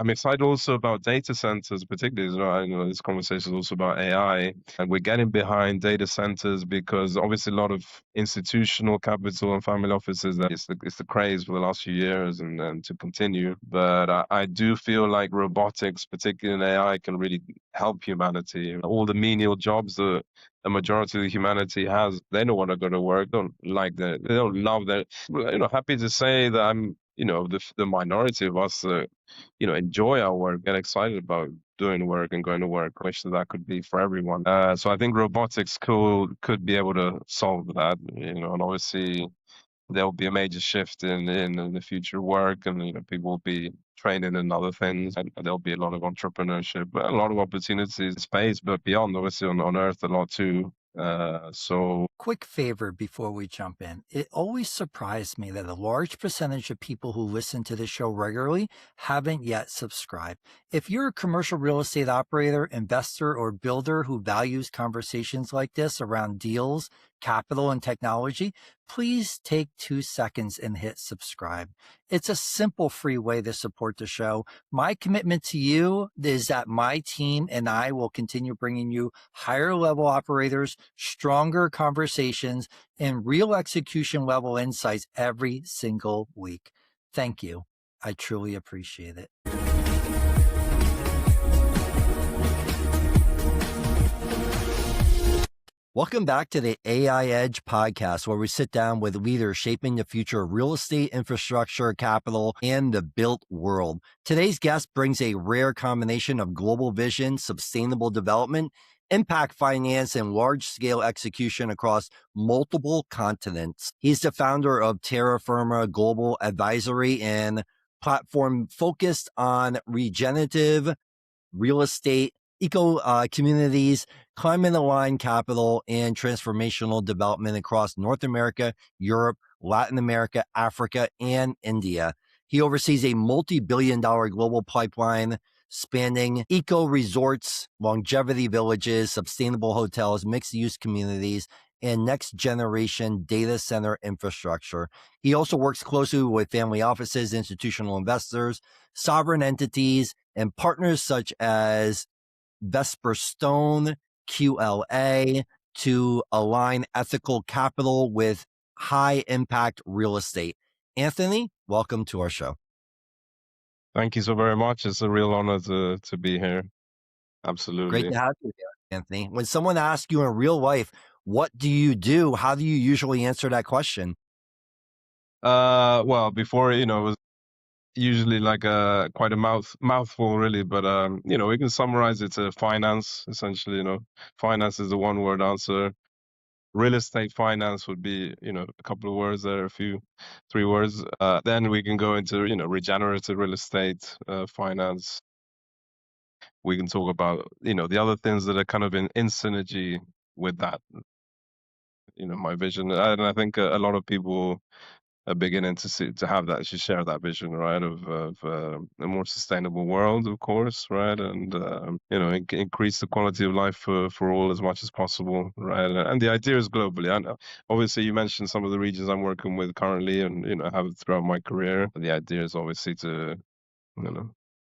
I'm excited also about data centers, particularly. I know this conversation is also about AI, and we're getting behind data centers because obviously a lot of institutional capital and family offices, that it's the craze for the last few years and to continue. But I do feel like robotics, particularly in AI, can really help humanity. All the menial jobs that the majority of humanity has, they don't want to go to work, don't like that, they don't love that. Happy to say that I'm, the minority of us enjoy our work, get excited about doing work and going to work. I wish that could be for everyone. So I think robotics could be able to solve that, and obviously there'll be a major shift in the future work, and people will be training in other things, and there'll be a lot of entrepreneurship, a lot of opportunities in space, but beyond, obviously on Earth a lot too. So Quick favor before we jump in. It always surprised me that a large percentage of people who listen to the show regularly haven't yet subscribed. If you're a commercial real estate operator, investor, or builder who values conversations like this around deals, capital, and technology, please take 2 seconds and hit subscribe. It's a simple, free way to support the show. My commitment to you is that my team and I will continue bringing you higher level operators, stronger conversations, and real execution level insights every single week. Thank you. I truly appreciate it. Welcome back to the AI Edge podcast, where we sit down with leaders shaping the future of real estate, infrastructure, capital, and the built world. Today's guest brings a rare combination of global vision, sustainable development, impact finance, and large-scale execution across multiple continents. He's the founder of Terra Firma Global Advisory, and platform focused on regenerative real estate, communities, climate aligned capital, and transformational development across North America, Europe, Latin America, Africa, and India. He oversees a multi-billion-dollar global pipeline spanning eco resorts, longevity villages, sustainable hotels, mixed-use communities, and next-generation data center infrastructure. He also works closely with family offices, institutional investors, sovereign entities, and partners such as Vesper Stone, QLA, to align ethical capital with high impact real estate. Anthony, welcome to our show. thank you so very much. It's a real honor to be here. Great Absolutely. to have you here, Anthony. When someone asks you in real life, what do you do? How do you usually answer that question? Well, before, it was usually like quite a mouthful really, but we can summarize it to finance, essentially. Finance is the one word answer. Real estate finance would be, a couple of words there, a few, 3 words. Then we can go into, regenerative real estate finance. We can talk about, the other things that are kind of in synergy with that, my vision. And I think a lot of people are beginning to have that, to share that vision, right, of a more sustainable world, of course, right, and increase the quality of life for all as much as possible, right, and the idea is globally. And obviously, you mentioned some of the regions I'm working with currently, and have throughout my career. The idea is obviously to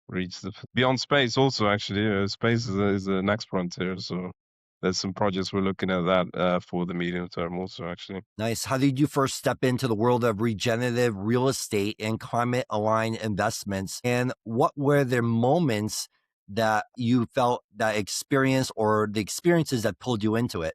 reach the beyond space. Also, actually, space is the next frontier. So there's some projects we're looking at that for the medium term also, actually. Nice. How did you first step into the world of regenerative real estate and climate aligned investments? And what were the moments that you felt that experience or the experiences that pulled you into it?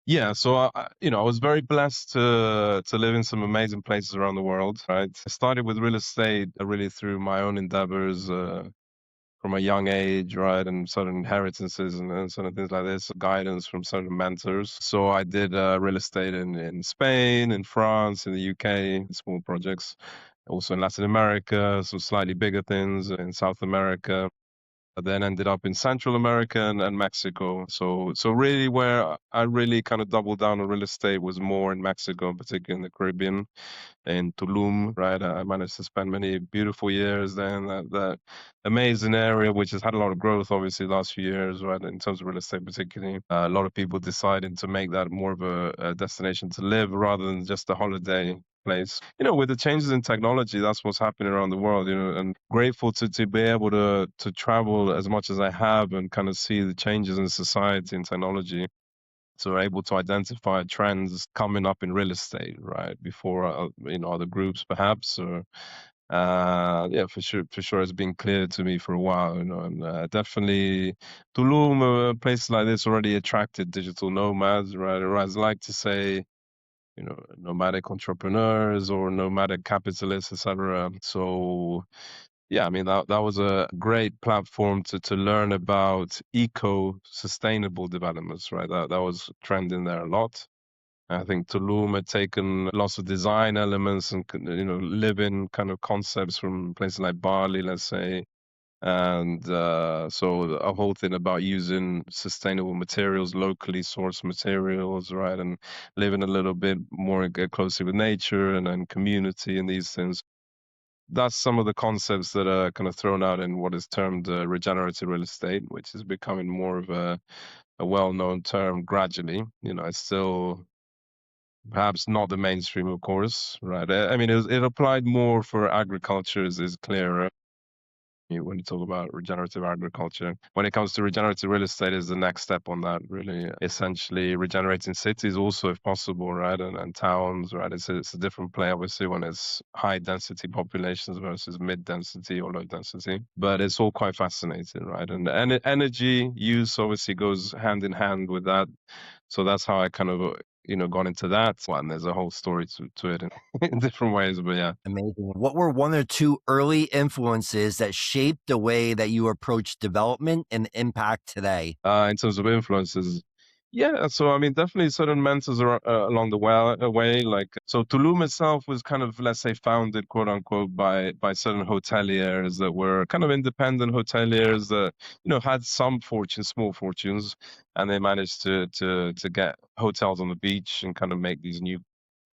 Yeah, so I was very blessed to live in some amazing places around the world. Right, I started with real estate really through my own endeavors from a young age, right, and certain inheritances and certain things like this, guidance from certain mentors. So I did real estate in Spain, in France, in the UK, small projects, also in Latin America, some slightly bigger things in South America. I then ended up in Central America and Mexico. So really where I really kind of doubled down on real estate was more in Mexico, particularly in the Caribbean, in Tulum, right? I managed to spend many beautiful years there. And that amazing area which has had a lot of growth, obviously, the last few years, right? In terms of real estate, particularly, a lot of people deciding to make that more of a destination to live rather than just a holiday place. With the changes in technology, that's what's happening around the world. And grateful to be able to travel as much as I have and kind of see the changes in society and technology. So we're able to identify trends coming up in real estate, right, before other groups perhaps. Or yeah, for sure, it's been clear to me for a while, and definitely Tulum, places like this already attracted digital nomads, right? Or as I like to say, nomadic entrepreneurs or nomadic capitalists, etc. So yeah, I mean that was a great platform to learn about eco-sustainable developments, right? That was trending there a lot. I think Tulum had taken lots of design elements and living kind of concepts from places like Bali, let's say, and so a whole thing about using sustainable materials, locally sourced materials, right, and living a little bit more closely with nature and community and these things. That's some of the concepts that are kind of thrown out in what is termed regenerative real estate, which is becoming more of a well-known term gradually. It's still perhaps not the mainstream, of course, right? I mean, it applied more for agriculture, is clearer when you talk about regenerative agriculture. When it comes to regenerative real estate, is the next step on that, really. Essentially, regenerating cities also, if possible, right? And towns, right? It's a different play, obviously, when it's high density populations versus mid density or low density. But it's all quite fascinating, right? And energy use obviously goes hand in hand with that. So that's how I kind of got into that one. There's a whole story to it in different ways, but yeah. Amazing. What were one or two early influences that shaped the way that you approach development and impact today? In terms of influences, yeah. So I mean, definitely certain mentors are along the way. Like, so Tulum itself was kind of, let's say, founded, quote unquote, by certain hoteliers that were kind of independent hoteliers that had some fortune, small fortunes, and they managed to get hotels on the beach and kind of make these new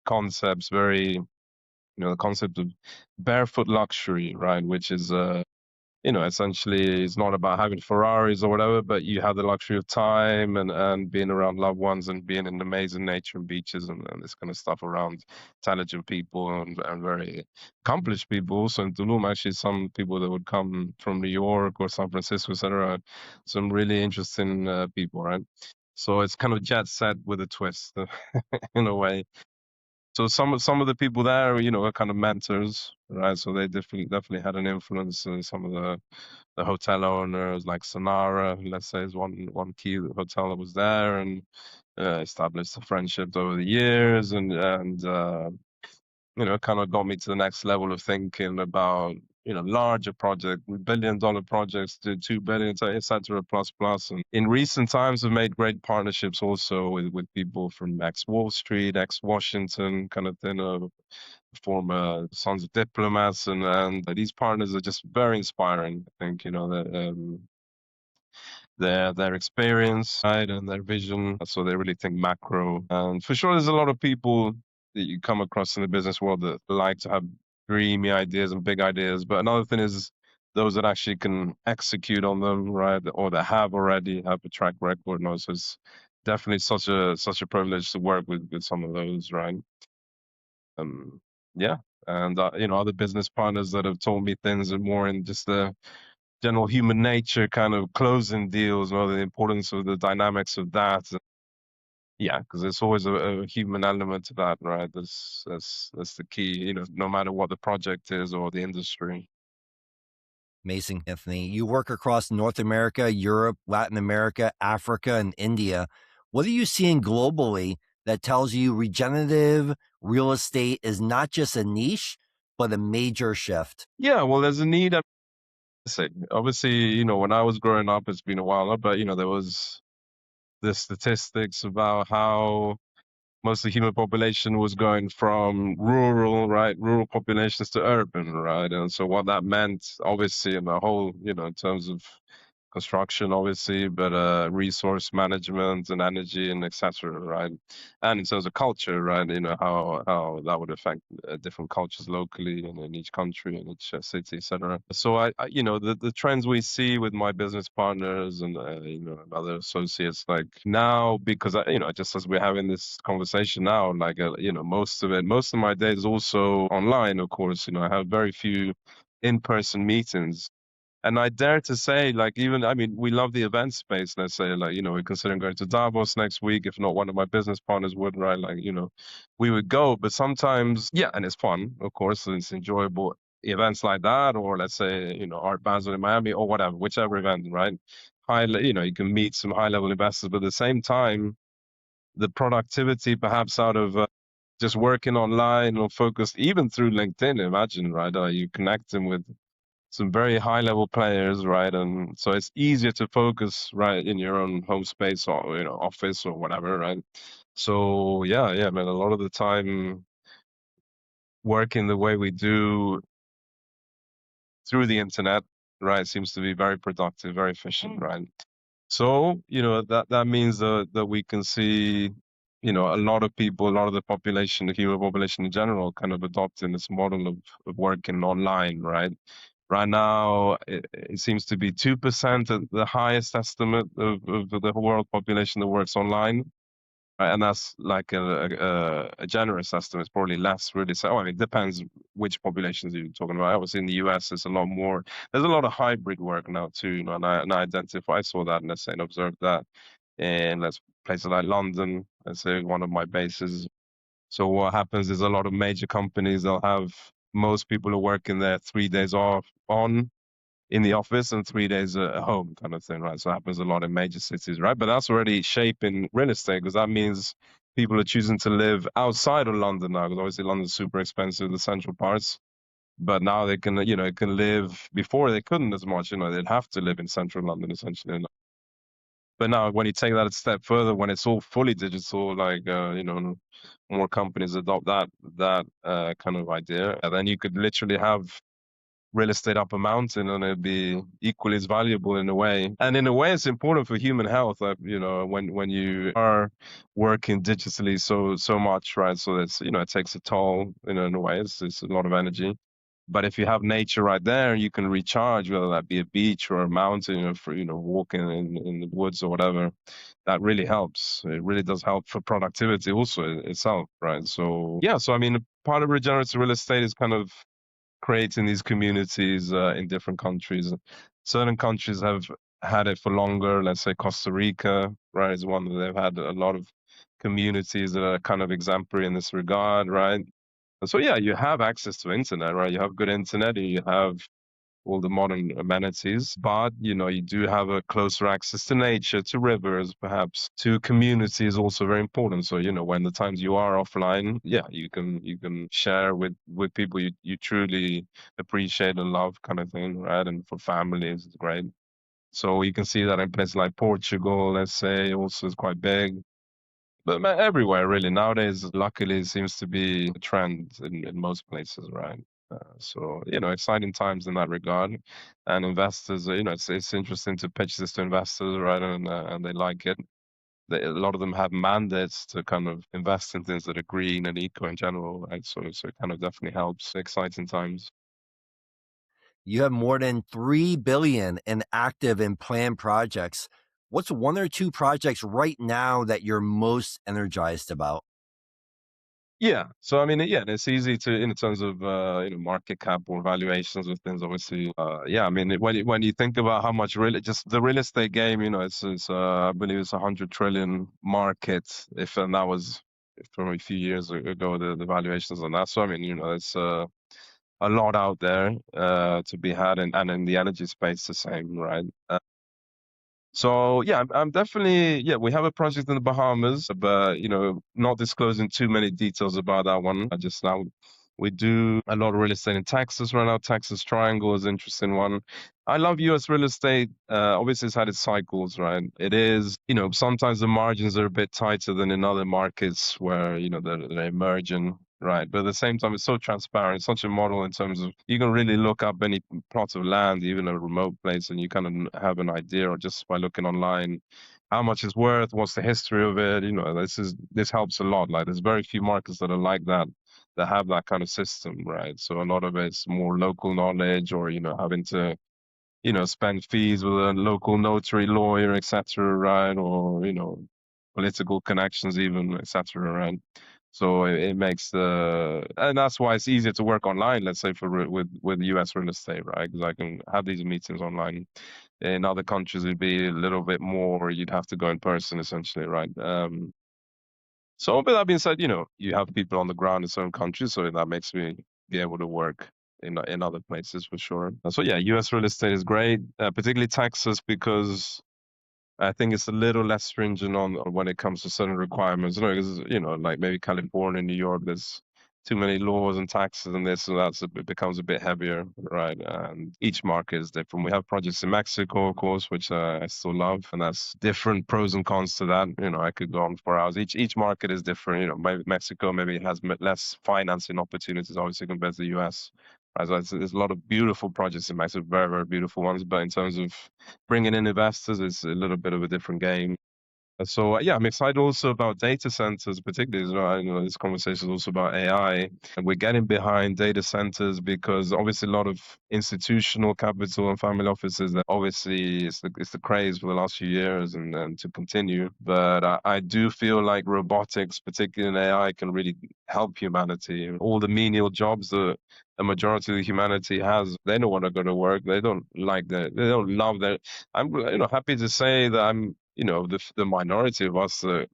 concepts. Very, the concept of barefoot luxury, right? Which is essentially it's not about having Ferraris or whatever, but you have the luxury of time and being around loved ones and being in amazing nature and beaches and this kind of stuff around intelligent people and very accomplished people. Also in Tulum, actually, some people that would come from New York or San Francisco, etc. Some really interesting people, right? So it's kind of jet set with a twist in a way. So some of the people there, are kind of mentors, right? So they definitely had an influence. Some of the hotel owners, like Sonara, let's say, is one key hotel that was there, and established a friendship over the years, and kind of got me to the next level of thinking about larger project, $1 billion projects to 2 billion, et cetera, plus plus. And in recent times, I've made great partnerships also with people from ex Wall Street, ex Washington, kind of thing, former sons of diplomats, and these partners are just very inspiring. I think that. Their experience, right, and their vision. So they really think macro. And for sure, there's a lot of people that you come across in the business world that like to have dreamy ideas and big ideas. But another thing is those that actually can execute on them, right, or that have a track record. So it's definitely such a privilege to work with some of those, right? Um, yeah. And other business partners that have told me things are more in just the general human nature kind of closing deals, the importance of the dynamics of that. Yeah, because there's always a human element to that, right? That's the key, no matter what the project is or the industry. Amazing, Anthony. You work across North America, Europe, Latin America, Africa, and India. What are you seeing globally that tells you regenerative real estate is not just a niche, but a major shift? Yeah, well, there's a need. I say, obviously, when I was growing up, it's been a while, but there was the statistics about how most of the human population was going from rural populations to urban, right? And so what that meant, obviously, in the whole, in terms of construction, obviously, but resource management and energy and etc. Right, and in terms of culture, right, how that would affect different cultures locally and in each country and each city, etc. So the trends we see with my business partners and and other associates, like now, because just as we're having this conversation now, like most of my day is also online. Of course, I have very few in-person meetings. And I dare to say, like, even, I mean, we love the event space. Let's say, like, we're considering going to Davos next week. If not, one of my business partners would, right? Like, we would go. But sometimes, yeah, and it's fun, of course, and it's enjoyable. Events like that, or let's say, Art Basel in Miami or whatever, whichever event, right? You can meet some high level investors, but at the same time, the productivity perhaps out of just working online or focused even through LinkedIn, imagine, right? You connecting with some very high level players, right? And so it's easier to focus right in your own home space or office or whatever, right? So yeah, man, a lot of the time working the way we do through the internet, right, seems to be very productive, very efficient, right? So that means that we can see a lot of people, a lot of the population, the human population in general, kind of adopting this model of working online, right? Right now, it seems to be 2% of the highest estimate of the world population that works online. Right? And that's like a generous estimate. It's probably less, really. So, I mean, it depends which populations you're talking about. Obviously, in the US, there's a lot more. There's a lot of hybrid work now, too. I saw that, and let's say, and observed that in places like London, let's say, one of my bases. So what happens is a lot of major companies, they'll have most people are working there 3 days off on in the office and 3 days at home kind of thing, right? So it happens a lot in major cities, right? But that's already shaping real estate because that means people are choosing to live outside of London now because obviously London's super expensive, the central parts. But now they can, can live before they couldn't as much, they'd have to live in central London essentially. But now when you take that a step further, when it's all fully digital, like, more companies adopt that kind of idea, and then you could literally have real estate up a mountain and it'd be equally as valuable in a way. And in a way, it's important for human health, when you are working digitally so much, right? So it's, it takes a toll, in a way. It's a lot of energy. But if you have nature right there, you can recharge, whether that be a beach or a mountain, for, walking in the woods or whatever. That really helps. It really does help for productivity also itself, right? So, yeah, so I mean, part of regenerative real estate is kind of creating these communities in different countries. Certain countries have had it for longer. Let's say Costa Rica, right, is one that they've had a lot of communities that are kind of exemplary in this regard, right? And so yeah, you have access to internet, right? You have good internet and you have all the modern amenities, but you do have a closer access to nature, to rivers, perhaps to community is also very important. So when the times you are offline, yeah, you can share with people you truly appreciate and love, kind of thing, right? And for families, it's great. So you can see that in places like Portugal, let's say, also is quite big. But everywhere, really. Nowadays, luckily, it seems to be a trend in most places, right? So, exciting times in that regard. And investors, it's interesting to pitch this to investors, right? And they like it. A lot of them have mandates to kind of invest in things that are green and eco in general, right? So it kind of definitely helps. Exciting times. You have more than 3 billion in active and planned projects. What's one or two projects right now that you're most energized about? Yeah. So I mean, yeah, it's easy to, in terms of market cap or valuations of things. Obviously, yeah. I mean, when you think about how much really just the real estate game, it's I believe it's 100 trillion market. If and that was from a few years ago, the valuations on that. So I mean, it's a lot out there to be had, and in the energy space, the same, right? So yeah, I'm definitely, yeah. We have a project in the Bahamas, but not disclosing too many details about that one. I just now we do a lot of real estate in Texas right now. Texas Triangle is an interesting one. I love U.S. real estate. Obviously, it's had its cycles, right? It is, sometimes the margins are a bit tighter than in other markets where they're emerging. right? But at the same time, it's so transparent. It's such a model in terms of you can really look up any plot of land, even a remote place, and you kind of have an idea, or just by looking online, how much it's worth, what's the history of it. This helps a lot. Like there's very few markets that are like that, that have that kind of system, right? So a lot of it's more local knowledge, or having to spend fees with a local notary lawyer, etc., right? Or, political connections even, etc., right? So it makes and that's why it's easier to work online, let's say with US real estate, right? Because I can have these meetings online. In other countries, it'd be a little bit more, you'd have to go in person essentially, right? So with that being said, you have people on the ground in certain countries, so that makes me be able to work in other places for sure. So yeah, US real estate is great, particularly Texas, because I think it's a little less stringent on when it comes to certain requirements. Because like maybe California, New York, there's too many laws and taxes and this, so it becomes a bit heavier, right? And each market is different. We have projects in Mexico, of course, which I still love, and that's different pros and cons to that. I could go on for hours. Each market is different. Maybe Mexico maybe has less financing opportunities, obviously, compared to the US. Right? So there's a lot of beautiful projects in Mexico, very, very beautiful ones. But in terms of bringing in investors, it's a little bit of a different game. So yeah, I'm excited also about data centers, particularly. This conversation is also about AI, and we're getting behind data centers because obviously a lot of institutional capital and family offices. That obviously it's the craze for the last few years, and to continue. But I do feel like robotics, particularly in AI, can really help humanity. All the menial jobs that the majority of humanity has, they don't want to go to work. They don't like that. They don't love that. I'm happy to say that I'm the minority of us that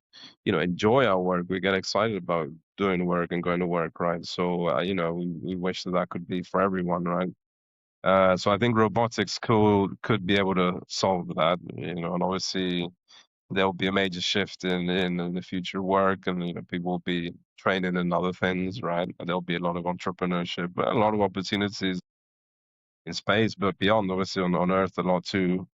enjoy our work. We get excited about doing work and going to work, right? So we wish that could be for everyone, right? So I think robotics could be able to solve that, and obviously there'll be a major shift in the future work, and people will be training in other things, right? And there'll be a lot of entrepreneurship, a lot of opportunities in space, but beyond, obviously on Earth a lot too.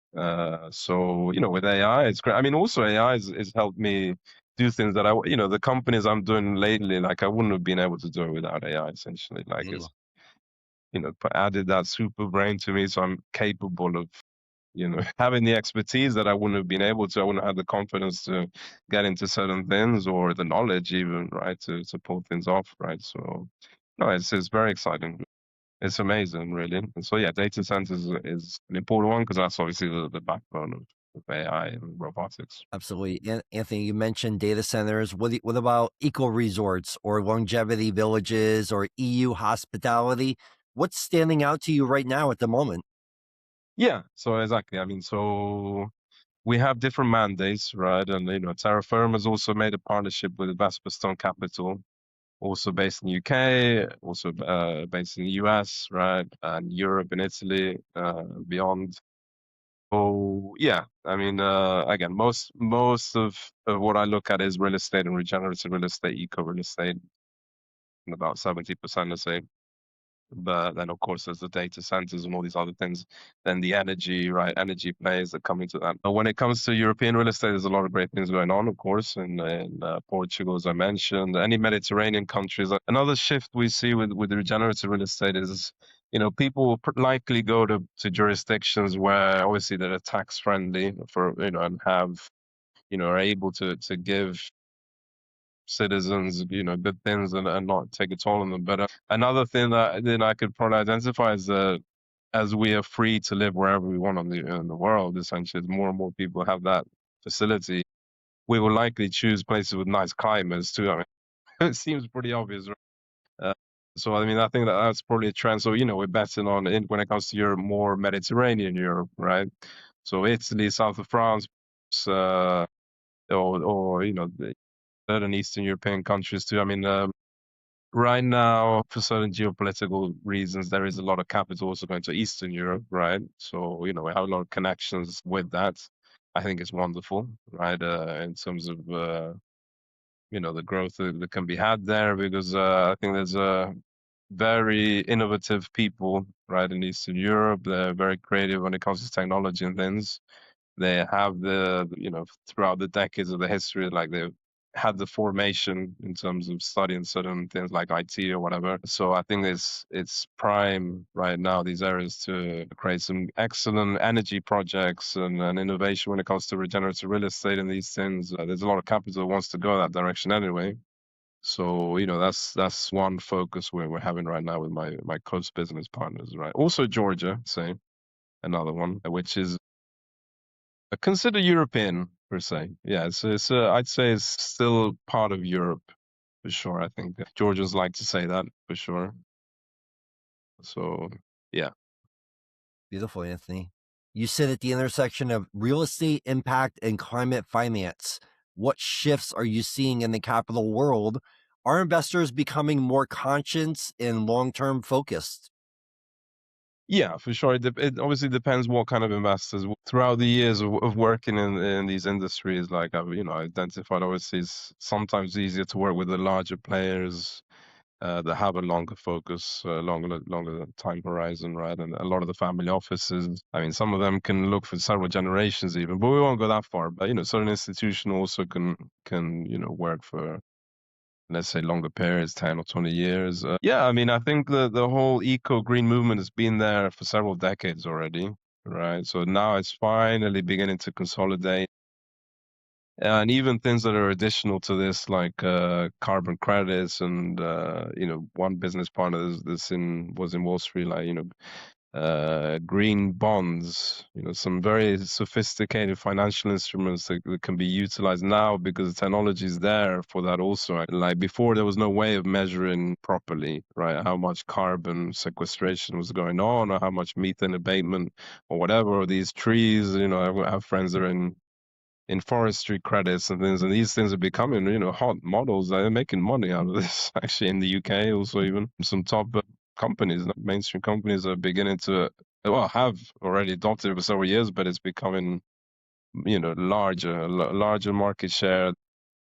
So with AI, it's great. I mean, also AI has helped me do things that the companies I'm doing lately, like I wouldn't have been able to do it without AI. Essentially, like Mm. it's added that super brain to me, so I'm capable of having the expertise that I wouldn't have been able to. I wouldn't have the confidence to get into certain things, or the knowledge even, right, to pull things off, right? So no, it's very exciting. It's amazing, really. And so, yeah, data centers is an important one because that's obviously the backbone of AI and robotics. Absolutely. Anthony, you mentioned data centers. What about eco resorts or longevity villages or EU hospitality? What's standing out to you right now at the moment? Yeah, so exactly. I mean, so we have different mandates, right? And Terra Firma has also made a partnership with Stone Capital, also based in the UK, also based in the US, right, and Europe and Italy, beyond. So yeah, I mean, again, most of what I look at is real estate and regenerative real estate, eco real estate, and about 70%, let's say. But then, of course, there's the data centers and all these other things. Then the energy, right? Energy players that come into that. But when it comes to European real estate, there's a lot of great things going on, of course, in Portugal, as I mentioned, any Mediterranean countries. Another shift we see with regenerative real estate is, people will likely go to jurisdictions where obviously that are tax friendly for, and have, are able to give citizens, good things, and not take a toll on them. But another thing that then I could probably identify is that as we are free to live wherever we want in the world, essentially, as more and more people have that facility, we will likely choose places with nice climates too. I mean, it seems pretty obvious, right? Uh, so I mean, I think that's probably a trend. So we're betting on it when it comes to Europe, more Mediterranean Europe, right? So Italy, south of France, uh, or the certain Eastern European countries too. I mean, right now, for certain geopolitical reasons, there is a lot of capital also going to Eastern Europe, right? So, we have a lot of connections with that. I think it's wonderful, right? In terms of, the growth that can be had there, because I think there's very innovative people, right, in Eastern Europe. They're very creative when it comes to technology and things. They have throughout the decades of the history, like they've had the formation in terms of studying certain things like IT or whatever. So I think it's prime right now, these areas, to create some excellent energy projects and innovation when it comes to regenerative real estate and these things. There's a lot of capital that wants to go that direction anyway. So, that's one focus we're having right now with my close business partners, right? Also Georgia, say another one, which is consider European per se. Yeah, it's I'd say it's still part of Europe for sure. I think Georgians like to say that for sure. So yeah. Beautiful, Anthony. You sit at the intersection of real estate impact and climate finance. What shifts are you seeing in the capital world? Are investors becoming more conscious and long term focused? Yeah, for sure. It obviously depends what kind of investors. Throughout the years of working in these industries, like I've identified, obviously it's sometimes easier to work with the larger players that have a longer focus, longer time horizon, right? And a lot of the family offices, I mean, some of them can look for several generations even, but we won't go that far. But certain institutions also can work for, let's say, longer periods, 10 or 20 years. Yeah, I mean, I think the whole eco green movement has been there for several decades already, right? So now it's finally beginning to consolidate. And even things that are additional to this, like carbon credits, and one business partner was in Wall Street, like green bonds, some very sophisticated financial instruments that can be utilized now because the technology is there for that also. Like before, there was no way of measuring properly, right, how much carbon sequestration was going on or how much methane abatement or whatever, or these trees. I have friends that are in forestry credits and things, and these things are becoming, hot models. They're making money out of this actually in the UK. Also, even some top companies, mainstream companies, are beginning to, well, have already adopted it for several years, but it's becoming, larger market share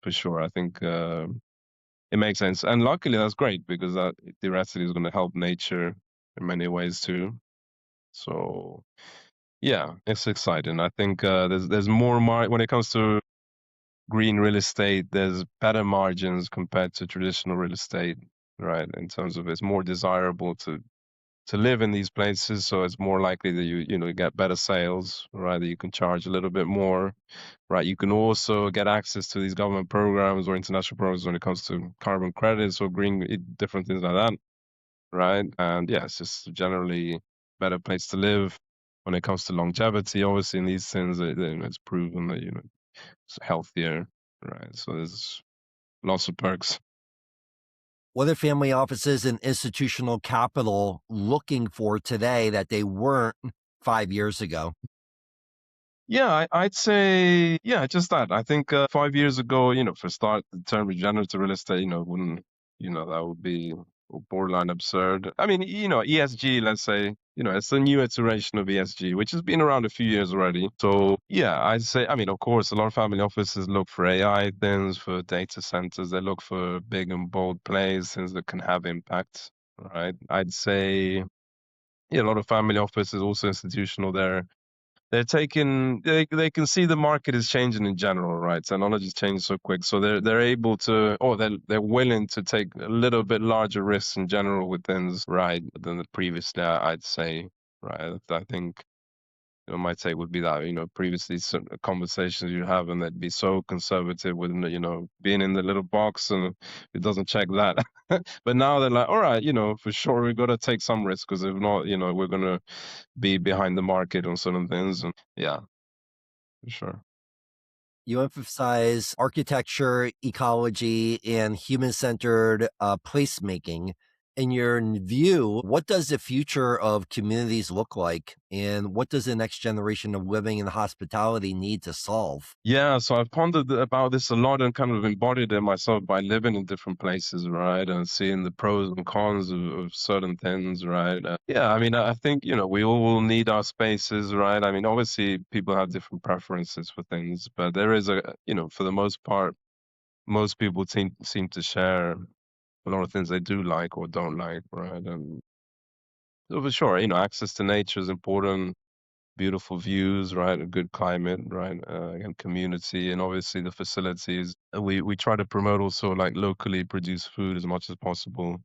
for sure. I think it makes sense, and luckily that's great because that theoretically is going to help nature in many ways too. So yeah, it's exciting. I think there's more when it comes to green real estate. There's better margins compared to traditional real estate, right? In terms of it's more desirable to live in these places, so it's more likely that you get better sales, right? That you can charge a little bit more, right? You can also get access to these government programs or international programs when it comes to carbon credits or green, different things like that, right? And yeah, it's just generally better place to live. When it comes to longevity, obviously in these things, it's proven that it's healthier, right? So there's lots of perks. What are family offices and institutional capital looking for today that they weren't 5 years ago? Yeah, I'd say, yeah, just that. I think 5 years ago, for start, the term regenerative real estate, wouldn't, that would be borderline absurd. I mean, ESG, let's say, it's a new iteration of ESG, which has been around a few years already. So yeah, I'd say, I mean, of course, a lot of family offices look for AI things, for data centers. They look for big and bold plays, things that can have impact, right? I'd say, yeah, a lot of family offices, also institutional, they're taking they can see the market is changing in general, right? Technology is changing so quick, so they're able to, or they're willing to take a little bit larger risks in general with things, right, than the previous. I'd say, right. I think my take would be that previously some conversations you have, and they'd be so conservative with being in the little box, and it doesn't check that. But now they're like, all right, for sure we got to take some risks because if not, we're gonna be behind the market on certain things. And yeah, for sure. You emphasize architecture, ecology, and human centered placemaking. In your view, what does the future of communities look like? And what does the next generation of living in hospitality need to solve? Yeah, so I've pondered about this a lot and kind of embodied it myself by living in different places, right? And seeing the pros and cons of certain things, right? Yeah, I mean, I think, we all need our spaces, right? I mean, obviously people have different preferences for things, but there is for the most part, most people seem to share a lot of things they do like or don't like, right? And so for sure, access to nature is important. beautiful views, right? A good climate, right? And community, and obviously the facilities. We try to promote also like locally produced food as much as possible.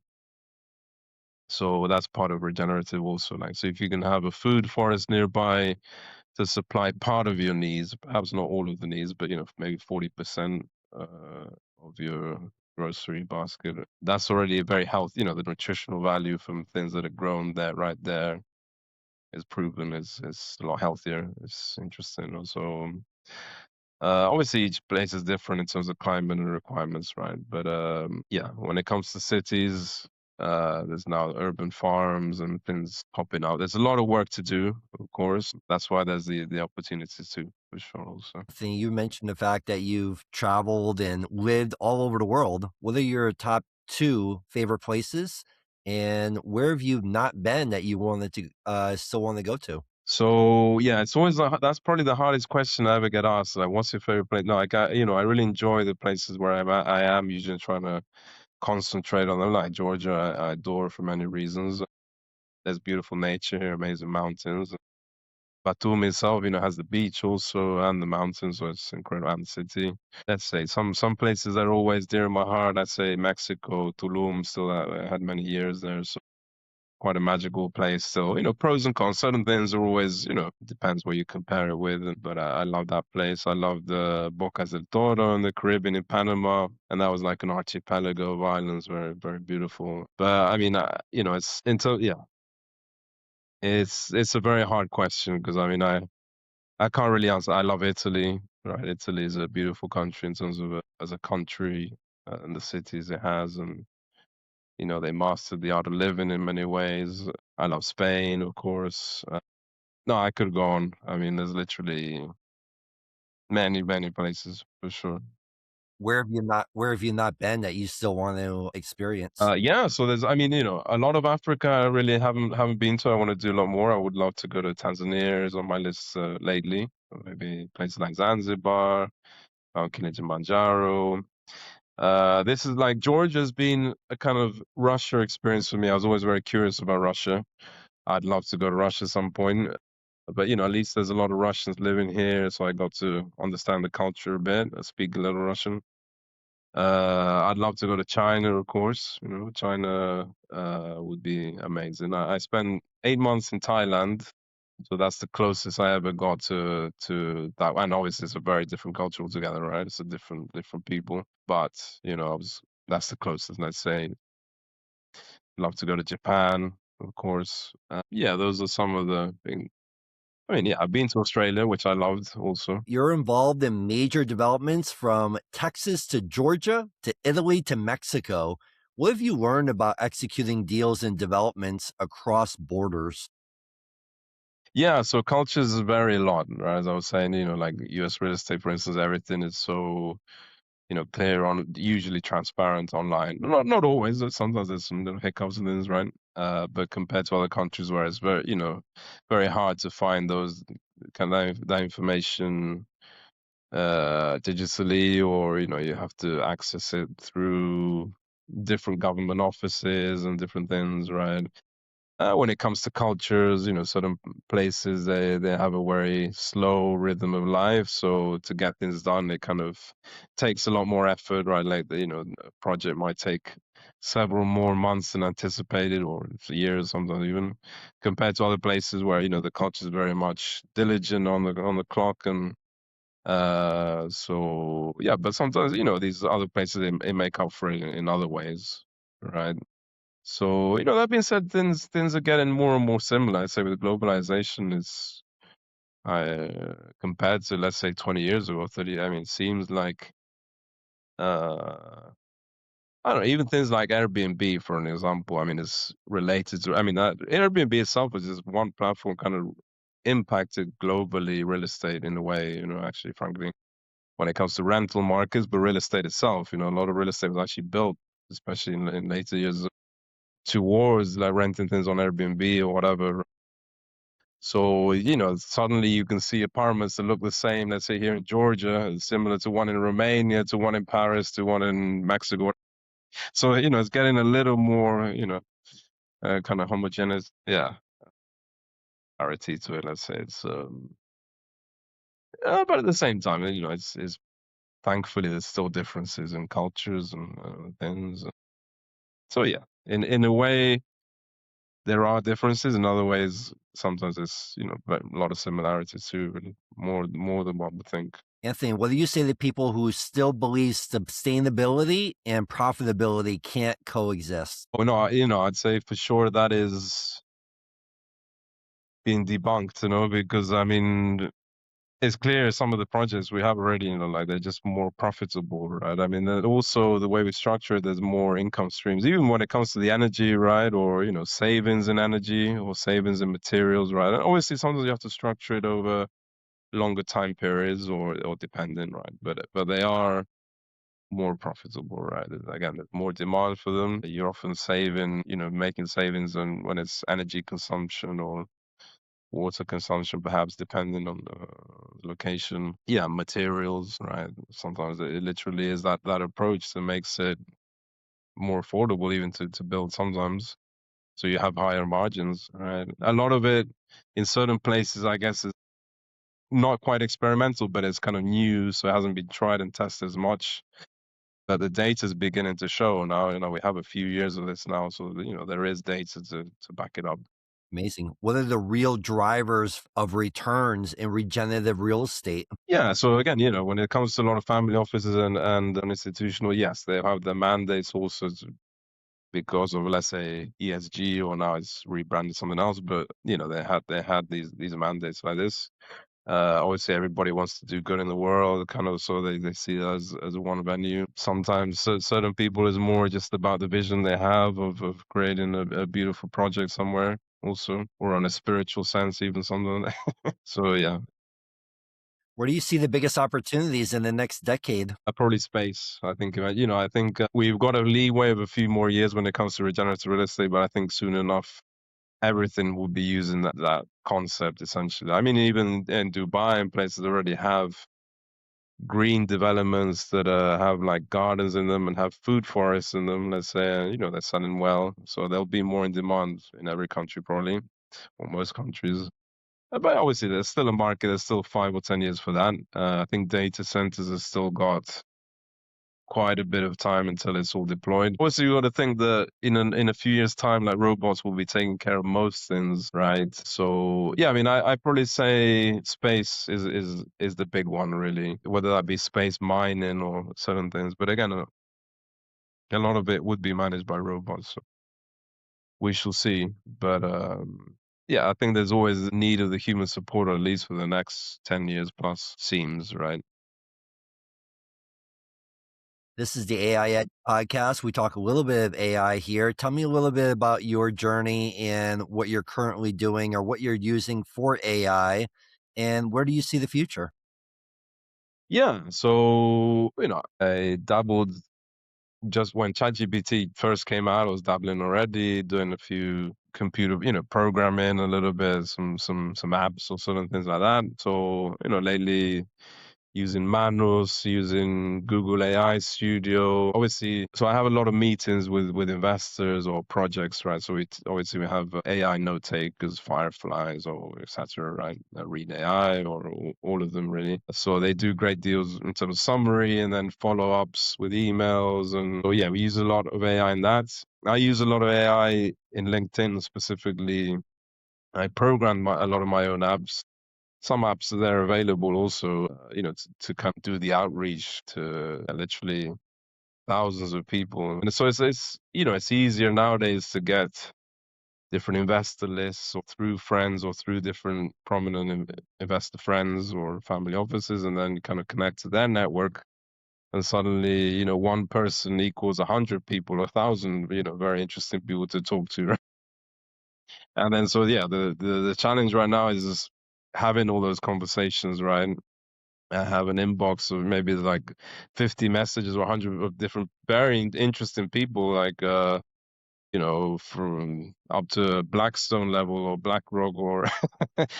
So that's part of regenerative also. Like, so if you can have a food forest nearby to supply part of your needs, perhaps not all of the needs, but maybe 40% of your grocery basket, that's already a very healthy. The nutritional value from things that are grown there, right there, is proven is a lot healthier. It's interesting. Also, obviously each place is different in terms of climate and requirements, right? But yeah, when it comes to cities, there's now urban farms and things popping out. There's a lot of work to do, of course. That's why there's the opportunities too, for sure. Also, Anthony, you mentioned the fact that you've traveled and lived all over the world. What are your top two favorite places, and where have you not been that you wanted to still want to go to? so yeah, it's always that's probably the hardest question I ever get asked. Like, what's your favorite place? No, I really enjoy the places where I'm at. I am usually trying to concentrate on them. Like Georgia, I adore for many reasons. There's beautiful nature here, amazing mountains. Batumi itself, has the beach also and the mountains, so it's incredible. And the city. Let's say some places that are always dear in my heart. I'd say Mexico, Tulum. Still, I had many years there, so quite a magical place. So, pros and cons. Certain things are always, depends what you compare it with. But I love that place. I love the Bocas del Toro in the Caribbean in Panama, and that was like an archipelago of islands, very very beautiful. But I mean, it's into yeah. It's a very hard question because I mean I can't really answer. I love Italy, right? Italy is a beautiful country in terms of as a country, and the cities it has, and they mastered the art of living in many ways. I love Spain, of course. No, I could go on. I mean, there's literally many many places for sure. Where have you not been that you still want to experience? Yeah, so there's, I mean, a lot of Africa I really haven't been to. I want to do a lot more. I would love to go to Tanzania is on my list lately. Maybe places like Zanzibar, Mount Kilimanjaro. This is like Georgia's been a kind of Russia experience for me. I was always very curious about Russia. I'd love to go to Russia at some point, but at least there's a lot of Russians living here, so I got to understand the culture a bit. I speak a little Russian. I'd love to go to China, of course. China would be amazing. I spent 8 months in Thailand, so that's the closest I ever got to that. And obviously, it's a very different culture altogether, right? It's a different people. But that's the closest. Let's say, love to go to Japan, of course. Yeah, those are some of the things. I mean, yeah, I've been to Australia, which I loved also. You're involved in major developments from Texas to Georgia to Italy to Mexico. What have you learned about executing deals and developments across borders? Yeah, so cultures vary a lot, right? As I was saying, like US real estate, for instance, everything is so, clear on, usually transparent online. Not always, but sometimes there's some little hiccups and things, right? But compared to other countries where it's very, very hard to find those kind of that information digitally, or you have to access it through different government offices and different things, right? When it comes to cultures, certain places they have a very slow rhythm of life. So to get things done, it kind of takes a lot more effort, right? Like a project might take several more months than anticipated, or years, sometimes even, compared to other places where the culture is very much diligent on the clock. And so yeah, but sometimes these other places they make up for it in other ways, right? So, that being said, things are getting more and more similar. I'd say with globalization, it's compared to, let's say, 20 years ago, 30. I mean, it seems like uh I don't know, even things like Airbnb, for an example. I mean, it's related to. I mean, that Airbnb itself is just one platform, kind of impacted globally real estate in a way. Actually, frankly, when it comes to rental markets, but real estate itself, a lot of real estate was actually built, especially in later years, towards like renting things on Airbnb or whatever. So, suddenly you can see apartments that look the same, let's say here in Georgia, similar to one in Romania, to one in Paris, to one in Mexico. So, it's getting a little more, kind of homogeneous. Yeah. similarity to it. Let's say it's, but at the same time, it's thankfully there's still differences in cultures and things. So yeah, in a way there are differences. In other ways, sometimes there's a lot of similarities too, really more than one would think. Anthony, what do you say to people who still believe sustainability and profitability can't coexist? Oh no, I'd say for sure that is being debunked, because I mean, it's clear some of the projects we have already, like they're just more profitable, right? I mean, also the way we structure it, there's more income streams, even when it comes to the energy, right? Or, savings in energy or savings in materials, right? And obviously, sometimes you have to structure it over longer time periods or dependent, right? But they are more profitable, right? Again, there's more demand for them. You're often saving, making savings on when it's energy consumption or water consumption, perhaps depending on the location. Yeah, materials, right? Sometimes it literally is that approach that makes it more affordable even to build sometimes. So you have higher margins, right? A lot of it in certain places, I guess, is not quite experimental, but it's kind of new, so it hasn't been tried and tested as much. But the data is beginning to show now. We have a few years of this now, so there is data to back it up. Amazing. What are the real drivers of returns in regenerative real estate? Yeah, so again, when it comes to a lot of family offices and institutional, yes, they have the mandates also because of, let's say, ESG, or now it's rebranded something else, but they had these mandates like this. Obviously, everybody wants to do good in the world, kind of, so they see it as one venue. Sometimes certain people is more just about the vision they have of creating a beautiful project somewhere, also, or on a spiritual sense, even something. So yeah, Where do you see the biggest opportunities in the next decade? probably space. I think, I think we've got a leeway of a few more years when it comes to regenerative real estate, but I think soon enough, everything will be using that concept essentially. I mean, even in Dubai and places already have green developments that have like gardens in them and have food forests in them. Let's say, they're selling well, so they'll be more in demand in every country probably, or most countries. But obviously, there's still a market. There's still 5 or 10 years for that. I think data centers have still got quite a bit of time until it's all deployed. Also, you got to think that in a few years' time, like robots will be taking care of most things, right? So yeah, I mean, I probably say space is the big one, really. Whether that be space mining or certain things, but again, a lot of it would be managed by robots. So we shall see. But yeah, I think there's always a need of the human support, at least for the next 10 years plus. Seems right. This is the AI Ed podcast. We talk a little bit of AI here. Tell me a little bit about your journey and what you're currently doing or what you're using for AI, and where do you see the future? Yeah, so I dabbled just when ChatGPT first came out. I was dabbling already, doing a few computer, programming a little bit, some apps or certain things like that. So lately using Manus, using Google AI Studio. Obviously, so I have a lot of meetings with investors or projects, right? So obviously we have AI note takers, Fireflies, or etc., right? Read AI, or all of them really. So they do great deals in terms of summary and then follow ups with emails, and so yeah, we use a lot of AI in that. I use a lot of AI in LinkedIn specifically. I programmed a lot of my own apps. Some apps they're available also, to kind of do the outreach to literally thousands of people. And so it's easier nowadays to get different investor lists or through friends or through different prominent investor friends or family offices, and then you kind of connect to their network. And suddenly, one person equals 100 people, 1,000, very interesting people to talk to. Right? And then, so yeah, the challenge right now is just having all those conversations, right? I have an inbox of maybe like 50 messages or 100 of different, very interesting people, like, from up to Blackstone level or BlackRock or,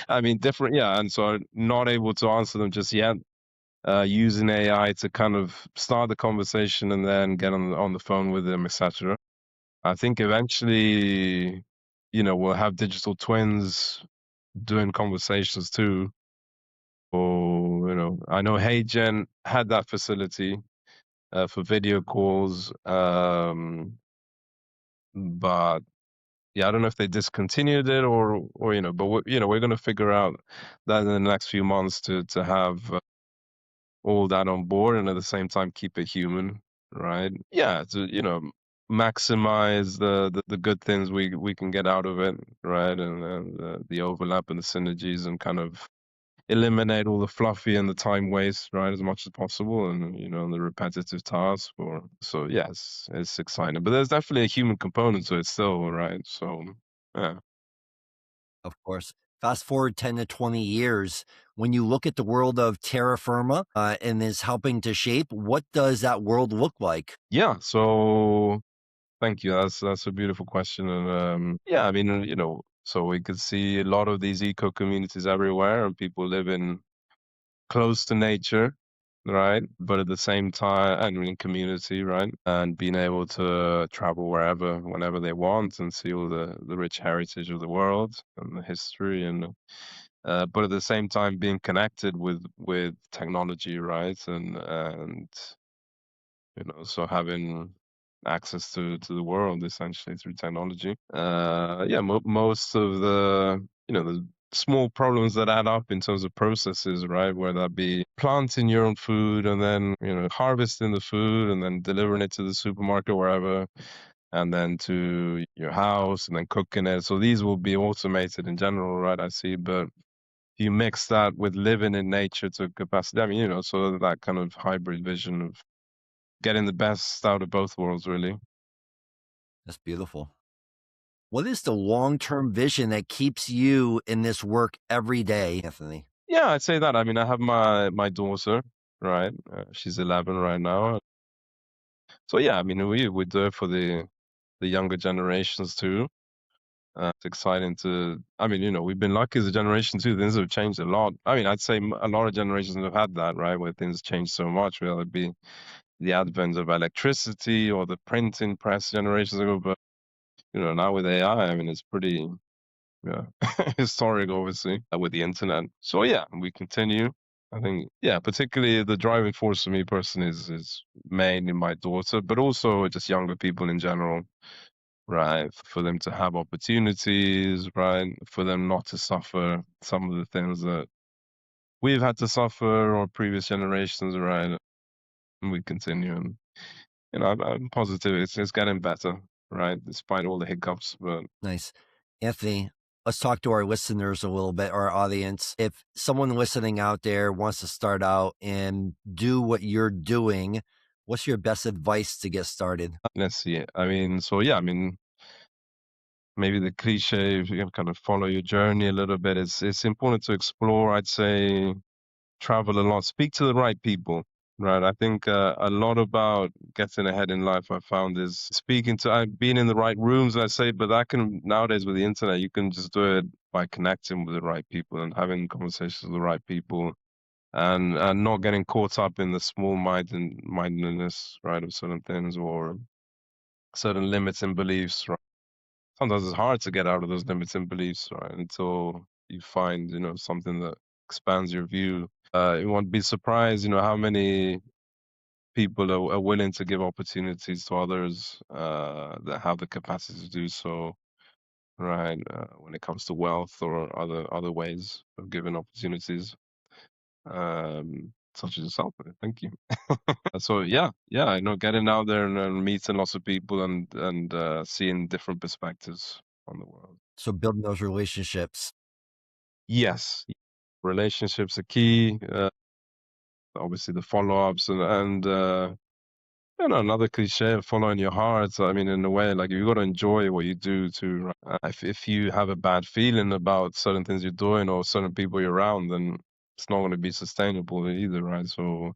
I mean, different, yeah. And so I'm not able to answer them just yet, using AI to kind of start the conversation and then get on the phone with them, etc. I think eventually, we'll have digital twins doing conversations too. Or, I know HeyGen had that facility for video calls, but yeah, I don't know if they discontinued it or but we're going to figure out that in the next few months to have all that on board and at the same time keep it human, right? Yeah, to maximize the good things we can get out of it, right? And the overlap and the synergies and kind of eliminate all the fluffy and the time waste, right, as much as possible, and the repetitive tasks. Or so, yes, it's exciting, but there's definitely a human component to it still, right? So, yeah. Of course. Fast forward 10 to 20 years, when you look at the world of Terra Firma and is helping to shape, what does that world look like? Yeah, so thank you. That's a beautiful question, and yeah, I mean, so we could see a lot of these eco communities everywhere, and people living close to nature, right? But at the same time, and in community, right? And being able to travel wherever, whenever they want, and see all the rich heritage of the world and the history, and but at the same time being connected with technology, right? And so having access to the world essentially through technology. Yeah, most of the small problems that add up in terms of processes, right? Whether that be planting your own food and then harvesting the food and then delivering it to the supermarket wherever, and then to your house and then cooking it. So these will be automated in general, right? I see, but if you mix that with living in nature to capacity, I mean, so that kind of hybrid vision of getting the best out of both worlds, really. That's beautiful. What is the long-term vision that keeps you in this work every day, Anthony? Yeah, I'd say that. I mean, I have my daughter, right? She's 11 right now. So yeah, I mean, we do it for the younger generations too. It's exciting to. I mean, we've been lucky as a generation too. Things have changed a lot. I mean, I'd say a lot of generations have had that, right? Where things change so much, whether it be the advent of electricity or the printing press generations ago. But now with AI, I mean, it's pretty yeah, historic, obviously, with the internet. So yeah, we continue. I think, yeah, particularly the driving force for me personally is mainly my daughter, but also just younger people in general, right? For them to have opportunities, right? For them not to suffer some of the things that we've had to suffer or previous generations, right? And we continue, and I'm positive it's getting better, right? Despite all the hiccups, but Nice. Anthony, let's talk to our listeners a little bit, our audience. If someone listening out there wants to start out and do what you're doing, what's your best advice to get started? let's see. I mean, so yeah, I mean, maybe the cliche, if you can kind of follow your journey a little bit, it's important to explore. I'd say travel a lot, speak to the right people. Right, I think a lot about getting ahead in life. I found is speaking to, being in the right rooms. I say, but that can nowadays with the internet, you can just do it by connecting with the right people and having conversations with the right people, and not getting caught up in the small mindedness, right, of certain things or certain limits and beliefs. Right, sometimes it's hard to get out of those limiting beliefs, right? Until you find, something that expands your view. You won't be surprised, how many people are willing to give opportunities to others that have the capacity to do so, right? When it comes to wealth or other ways of giving opportunities, such as yourself. Thank you. So yeah, getting out there and meeting lots of people and seeing different perspectives on the world. So building those relationships. Yes, relationships are key. Obviously, the follow-ups and another cliche of following your heart. I mean, in a way, like you got to enjoy what you do too. Right? If you have a bad feeling about certain things you're doing or certain people you're around, then it's not going to be sustainable either, right? So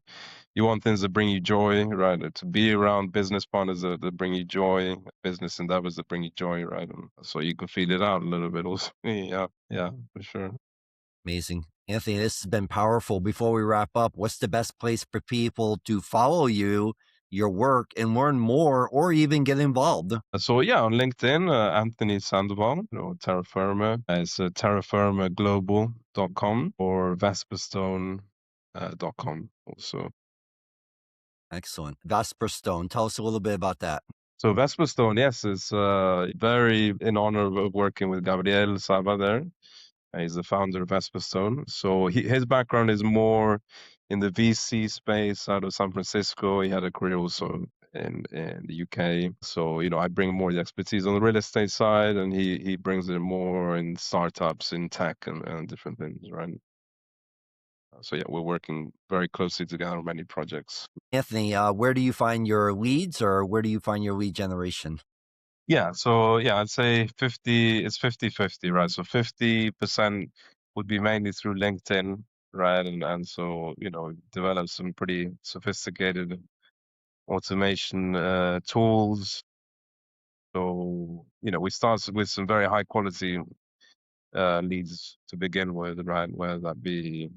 you want things that bring you joy, right? To be around business partners that bring you joy, business endeavors that bring you joy, right? And so you can feel it out a little bit also. Yeah, for sure. Amazing. Anthony, this has been powerful. Before we wrap up, what's the best place for people to follow you your work and learn more or even get involved? So yeah, on LinkedIn, Anthony Sandoval, Terra Firma is terrafirmaglobal.com or vesperstone.com also. Excellent. Vesper Stone, tell us a little bit about that. So Vesperstone, yes, is very in honor of working with Gabriel Saba there. He's the founder of Vesperstone. So his background is more in the VC space out of San Francisco. He had a career also in the UK. So, I bring more the expertise on the real estate side, and he brings it more in startups, in tech, and different things, right? So, yeah, we're working very closely together on many projects. Anthony, where do you find your leads or where do you find your lead generation? Yeah, so yeah, I'd say it's 50-50, right? So 50% would be mainly through LinkedIn, right? And so, develop some pretty sophisticated automation tools. So, we start with some very high quality leads to begin with, right? Whether that be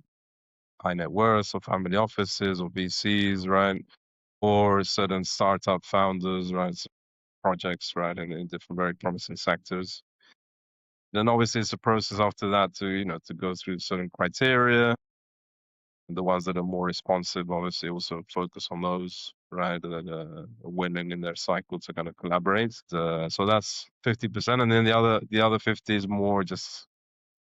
high net worth or family offices or VCs, right? Or certain startup founders, right? Projects, right? In different very promising sectors. Then obviously it's a process after that to go through certain criteria. The ones that are more responsive, obviously, also focus on those, right? That are winning in their cycle to kind of collaborate. So that's 50%, and then the other 50 is more just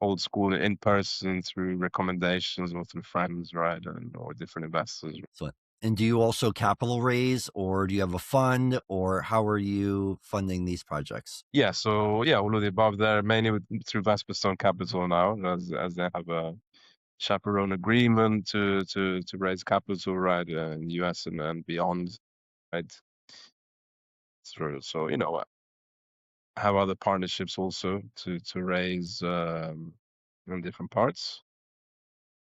old school in person through recommendations or through friends, right? Or different investors. Excellent. And do you also capital raise or do you have a fund or how are you funding these projects? Yeah, so yeah, all of the above there, mainly through Vesperstone Capital now, as they have a chaperone agreement to raise capital, right, in the US and beyond, right? Through so have other partnerships also to raise in different parts.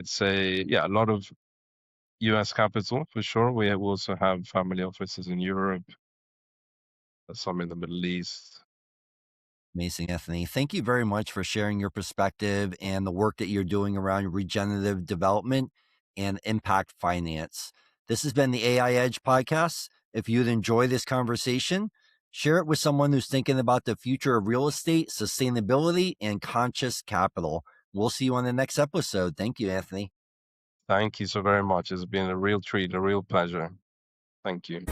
I'd say a lot of US capital for sure. We also have family offices in Europe, some in the Middle East. Amazing, Anthony. Thank you very much for sharing your perspective and the work that you're doing around regenerative development and impact finance. This has been the AI Edge podcast. If you'd enjoy this conversation, share it with someone who's thinking about the future of real estate, sustainability, and conscious capital. We'll see you on the next episode. Thank you, Anthony. Thank you so very much. It's been a real treat, a real pleasure. Thank you.